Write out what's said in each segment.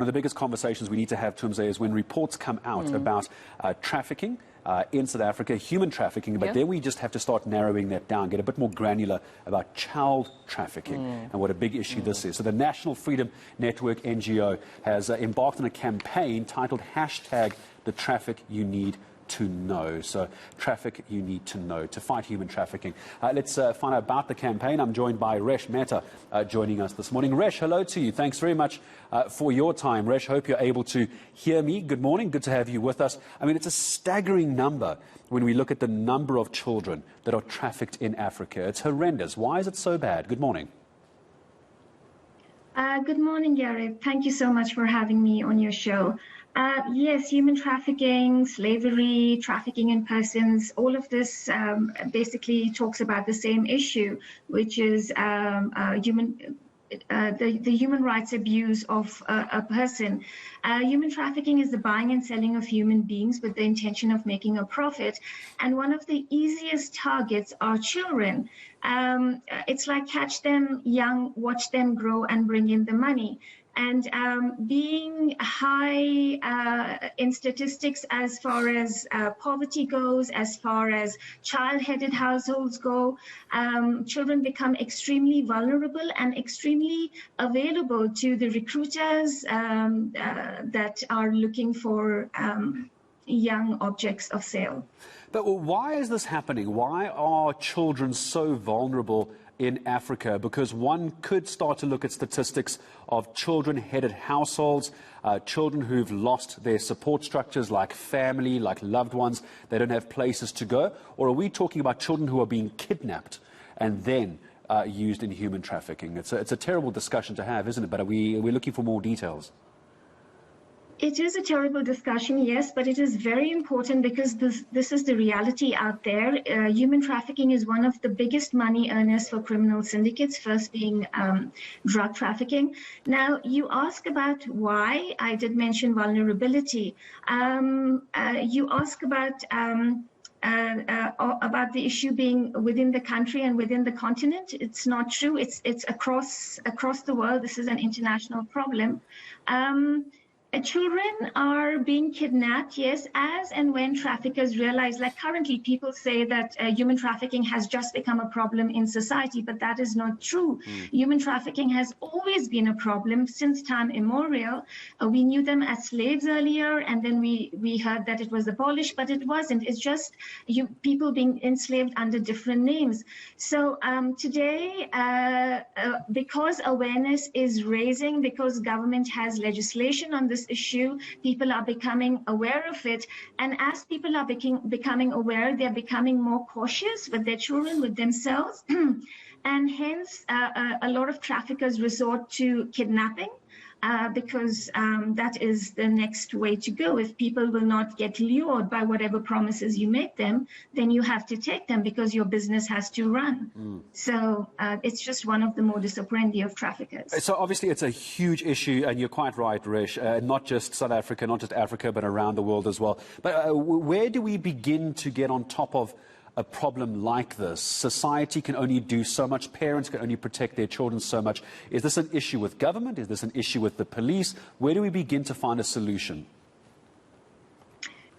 One of the biggest conversations we need to have, Tumze, is when reports come out about trafficking in South Africa, human trafficking, but then we just have to start narrowing that down, get a bit more granular about child trafficking and what a big issue this is. So the National Freedom Network NGO has embarked on a campaign titled #The Traffic You Need to Know. So traffic you need to know to fight human trafficking. Let's find out about the campaign. I'm joined by Resh Mehta joining us this morning. Resh, hello to you. Thanks very much for your time. Resh, hope you're able to hear me. Good morning. Good to have you with us. I mean, it's a staggering number when we look at the number of children that are trafficked in Africa. It's horrendous. Why is it so bad? Good morning. Good morning, Gareth. Thank you so much for having me on your show. Yes, human trafficking, slavery, trafficking in persons, all of this basically talks about the same issue, which is the human rights abuse of a person. Human trafficking is the buying and selling of human beings with the intention of making a profit. And one of the easiest targets are children. It's like catch them young, watch them grow, and bring in the money. And being high in statistics as far as poverty goes, as far as child-headed households go, children become extremely vulnerable and extremely available to the recruiters that are looking for young objects of sale. But why is this happening? Why are children so vulnerable in Africa? Because one could start to look at statistics of children-headed households, children who've lost their support structures like family, like loved ones. They don't have places to go. Or are we talking about children who are being kidnapped and then used in human trafficking? It's a terrible discussion to have, isn't it? But we're looking for more details. It is a terrible discussion, yes, but it is very important because this is the reality out there. Human trafficking is one of the biggest money earners for criminal syndicates, first being drug trafficking. Now, you ask about why. I did mention vulnerability. You ask about the issue being within the country and within the continent. It's not true. It's across the world. This is an international problem. Children are being kidnapped, yes, as and when traffickers realize, like currently people say that human trafficking has just become a problem in society, but that is not true. Human trafficking has always been a problem since time immemorial. We knew them as slaves earlier, and then we heard that it was abolished, but it wasn't. It's just people being enslaved under different names. So today, because awareness is raising, because government has legislation on this issue, people are becoming aware of it, and as people are becoming aware, they're becoming more cautious with their children, with themselves, and hence a lot of traffickers resort to kidnapping because that is the next way to go. If people will not get lured by whatever promises you make them, then you have to take them because your business has to run. So it's just one of the modus operandi of traffickers. So obviously it's a huge issue, and you're quite right, Resh, not just South Africa, not just Africa, but around the world as well. But where do we begin to get on top of a problem like this? Society can only do so much. Parents can only protect their children so much. Is this an issue with government? Is this an issue with the police? Where do we begin to find a solution?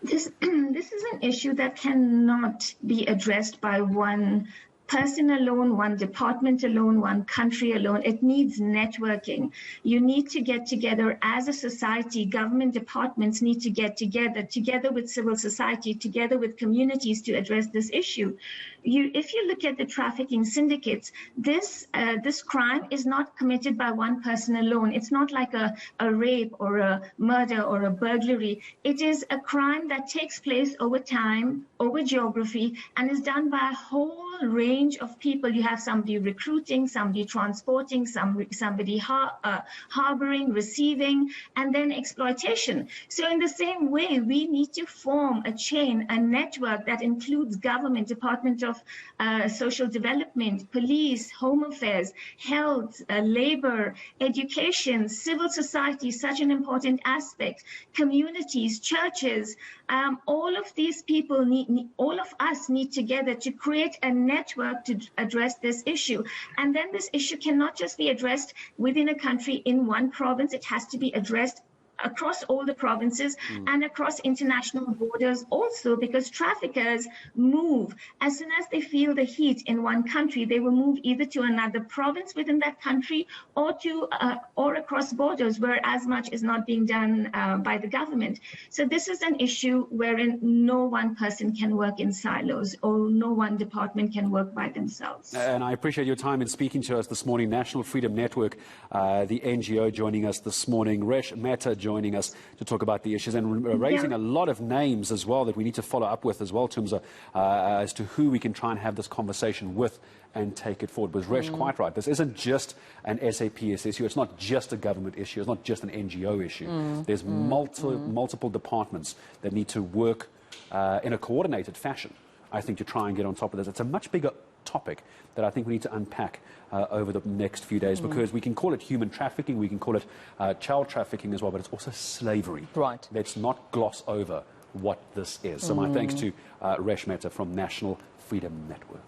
This is an issue that cannot be addressed by one person alone, one department alone, one country alone. It needs networking. You need to get together as a society. Government departments need to get together with civil society, together with communities to address this issue. If you look at the trafficking syndicates, this crime is not committed by one person alone. It's not like a rape or a murder or a burglary. It is a crime that takes place over time, over geography, and is done by a whole range of people. You have somebody recruiting, somebody transporting, somebody harboring, receiving, and then exploitation. So in the same way, we need to form a chain, a network that includes government, Department of Social Development, police, home affairs, health, labor, education, civil society, such an important aspect, communities, churches. All of these people all of us need together to create a network to address this issue. And then this issue cannot just be addressed within a country in one province. It has to be addressed across all the provinces and across international borders also, because traffickers move. As soon as they feel the heat in one country, they will move either to another province within that country or or across borders where as much is not being done by the government. So this is an issue wherein no one person can work in silos, or no one department can work by themselves. And I appreciate your time in speaking to us this morning. National Freedom Network, the NGO, joining us this morning. Resh Mehta joining us to talk about the issues, and raising a lot of names as well that we need to follow up with as well, in terms of as to who we can try and have this conversation with and take it forward. But Resh, quite right. This isn't just an SAPS issue. It's not just a government issue. It's not just an NGO issue. There's multiple departments that need to work in a coordinated fashion, I think, to try and get on top of this. It's a much bigger topic that I think we need to unpack over the next few days, because we can call it human trafficking, we can call it child trafficking as well, but it's also slavery. Right. Let's not gloss over what this is. So my thanks to Resh Mehta from National Freedom Network.